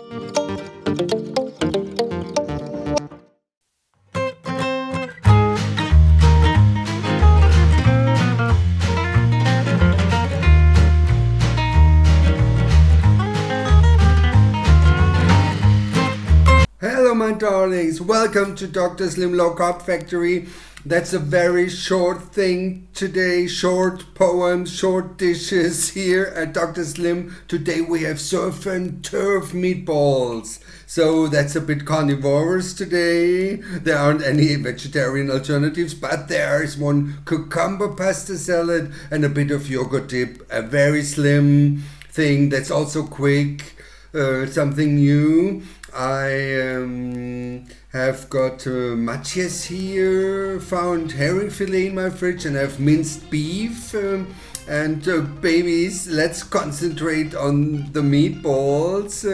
Hello my darlings, welcome to Dr. Slim Low Carb Factory. That's a very short thing today, short poems, short dishes here at Dr. Slim. Today we have surf and turf meatballs. So that's a bit carnivorous today. There aren't any vegetarian alternatives, but there is one cucumber pasta salad and a bit of yogurt dip. A very slim thing that's also quick, something new. I have got matjes here, found herring fillet in my fridge, and I have minced beef. Babies, let's concentrate on the meatballs.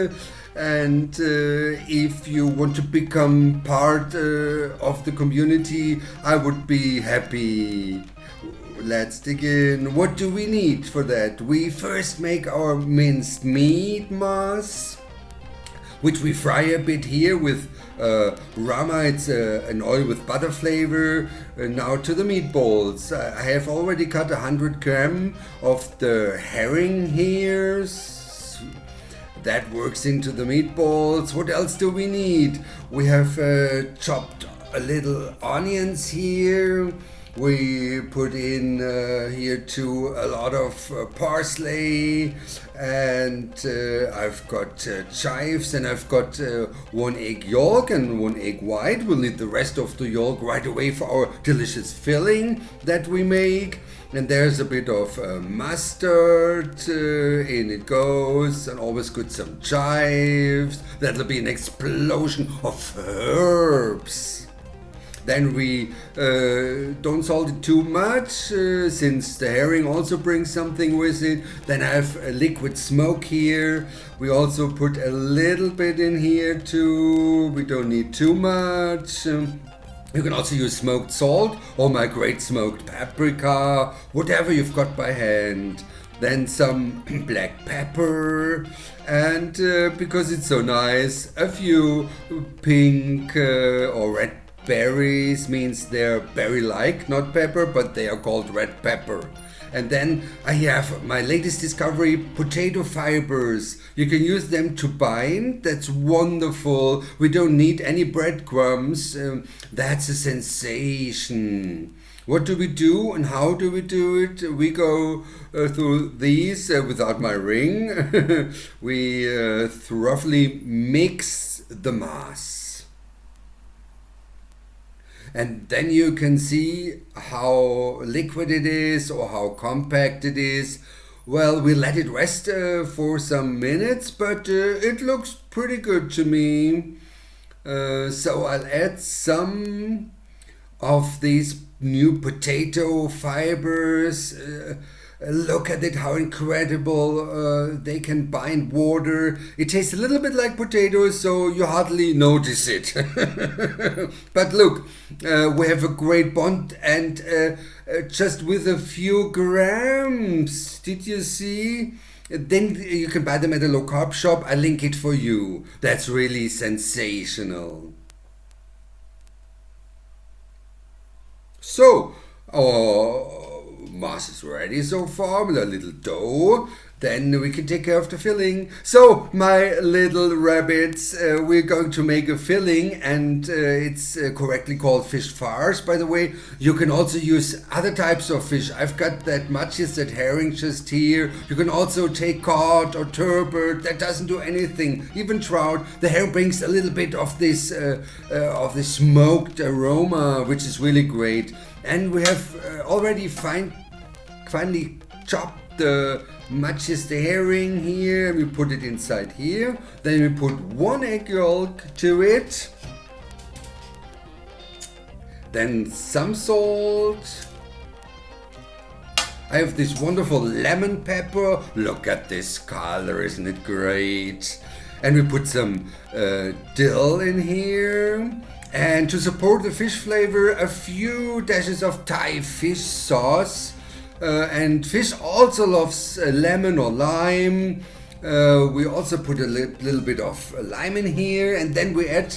If you want to become part of the community, I would be happy. Let's dig in. What do we need for that? We first make our minced meat mass, which we fry a bit here with rama. It's an oil with butter flavor. Now to the meatballs. I have already cut 100 gram of the herring here. That works into the meatballs. What else do we need? We have chopped a little onions here. We put in here too a lot of parsley, and I've got chives, and I've got 1 egg yolk and 1 egg white. We'll need the rest of the yolk right away for our delicious filling that we make. And there's a bit of mustard, in it goes, and always good some chives. That'll be an explosion of herbs. Then we don't salt it too much, since the herring also brings something with it. Then I have a liquid smoke here. We also put a little bit in here too. We don't need too much. You can also use smoked salt or my great smoked paprika, whatever you've got by hand. Then some black pepper, and because it's so nice, a few pink or red berries. Means they're berry-like, not pepper, but they are called red pepper. And then I have my latest discovery, potato fibers. You can use them to bind. That's wonderful. We don't need any breadcrumbs. That's a sensation. What do we do and how do we do it? We go through these without my ring. We roughly mix the mass. And then you can see how liquid it is or how compact it is. Well, we let it rest for some minutes, but it looks pretty good to me. So I'll add some of these new potato fibers. Look at it, how incredible they can bind water. It tastes a little bit like potatoes, so you hardly notice it. But look, we have a great bond, and just with a few grams, did you see? Then you can buy them at a low-carb shop. I link it for you. That's really sensational. So, mass is ready so far with a little dough. Then we can take care of the filling. So, my little rabbits, we're going to make a filling, and it's correctly called fish farce, by the way. You can also use other types of fish. I've got that matjes, that herring just here. You can also take cod or turbot. That doesn't do anything. Even trout. The herring brings a little bit of this smoked aroma, which is really great. And we have already finally chopped the matjes, the herring here. We put it inside here. Then we put 1 egg yolk to it. Then some salt. I have this wonderful lemon pepper. Look at this color, isn't it great? And we put some dill in here. And to support the fish flavor, a few dashes of Thai fish sauce. And fish also loves lemon or lime. We also put a little bit of lime in here, and then we add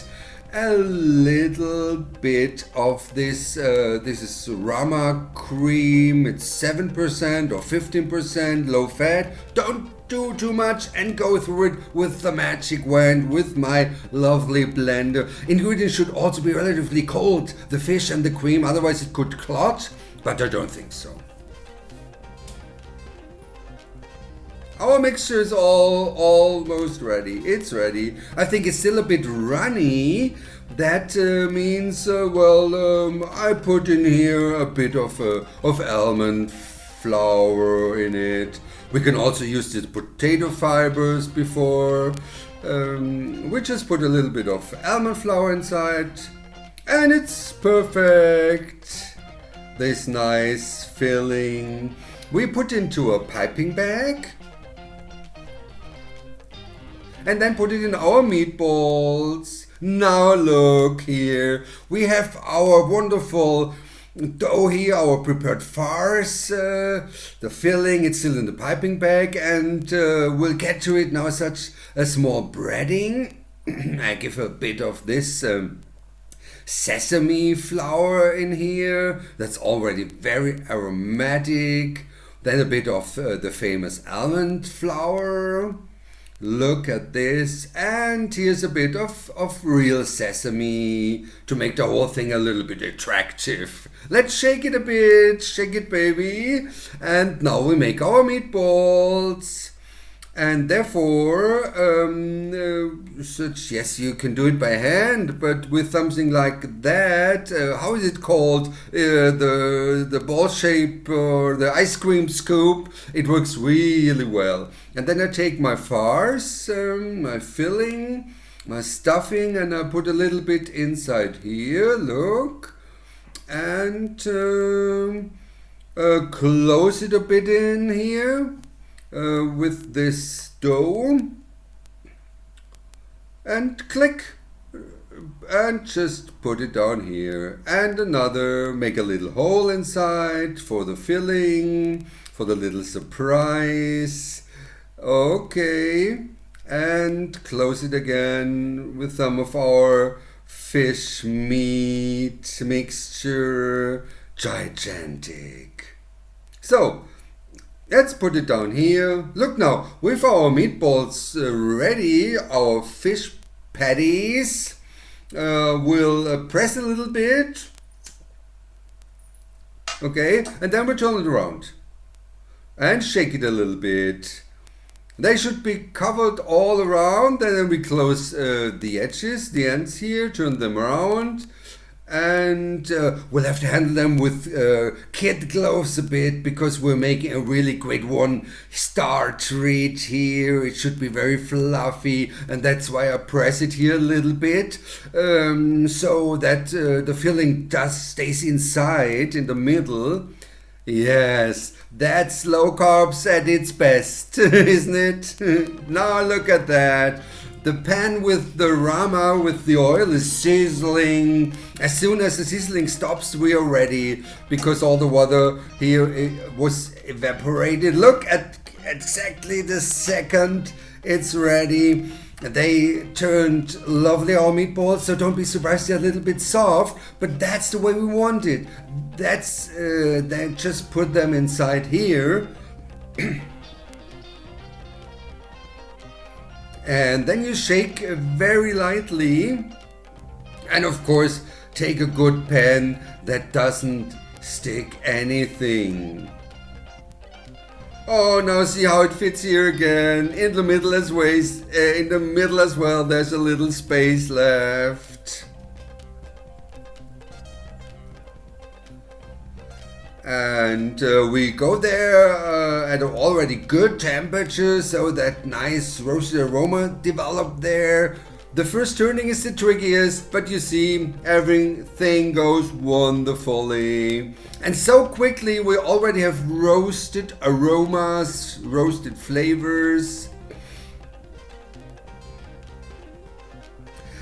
a little bit of this. This is rama cream. It's 7% or 15% low fat. Don't do too much and go through it with the magic wand, with my lovely blender. Ingredients should also be relatively cold, the fish and the cream, otherwise it could clot, but I don't think so. Our mixture is almost ready. It's ready. I think it's still a bit runny. That means, I put in here a bit of almond flour in it. We can also use the potato fibers before. We just put a little bit of almond flour inside, and it's perfect. This nice filling. We put into a piping bag. And then put it in our meatballs. Now look here, we have our wonderful dough here, our prepared farce, the filling, it's still in the piping bag, and we'll get to it now. Such a small breading. I give a bit of this sesame flour in here, that's already very aromatic. Then a bit of the famous almond flour. Look at this, and here's a bit of real sesame to make the whole thing a little bit attractive. Let's shake it a bit, shake it baby. And now we make our meatballs. And therefore, yes, you can do it by hand, but with something like that, how is it called? The ball shape or the ice cream scoop, it works really well. And then I take my farce, my filling, my stuffing, and I put a little bit inside here, look, and close it a bit in here. With this dough, and click, and just put it down here, and another, make a little hole inside for the filling, for the little surprise. Okay, and close it again with some of our fish meat mixture. Gigantic. So let's put it down here. Look now, with our meatballs ready, our fish patties, we'll press a little bit. Okay, and then we turn it around and shake it a little bit. They should be covered all around, and then we close the edges, the ends here, turn them around. And we'll have to handle them with kid gloves a bit, because we're making a really great one-star treat here. It should be very fluffy, and that's why I press it here a little bit, so that the filling stays inside in the middle. Yes, that's low carbs at its best, isn't it? Now look at that. The pan with the rama, with the oil, is sizzling. As soon as the sizzling stops, we are ready, because all the water here was evaporated. Look at exactly the second it's ready. They turned lovely, our meatballs, so don't be surprised they're a little bit soft, but that's the way we want it. That's, then just put them inside here. And then you shake very lightly, and of course take a good pan that doesn't stick anything. Oh, now see how it fits here again, in the middle as well, there's a little space left. And we go there at an already good temperature, so that nice roasted aroma developed there. The first turning is the trickiest, but you see, everything goes wonderfully. And so quickly we already have roasted aromas, roasted flavors.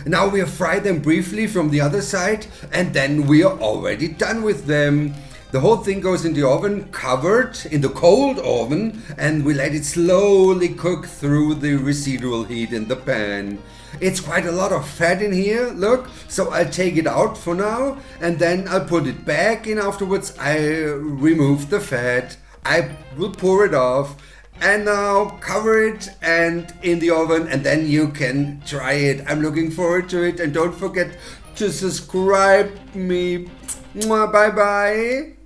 Now we have fried them briefly from the other side, and then we are already done with them. The whole thing goes in the oven, covered in the cold oven, and we let it slowly cook through the residual heat in the pan. It's quite a lot of fat in here, look, so I'll take it out for now, and then I'll put it back in afterwards. I remove the fat, I will pour it off, and now cover it and in the oven, and then you can try it. I'm looking forward to it, and don't forget to subscribe me. Bye bye.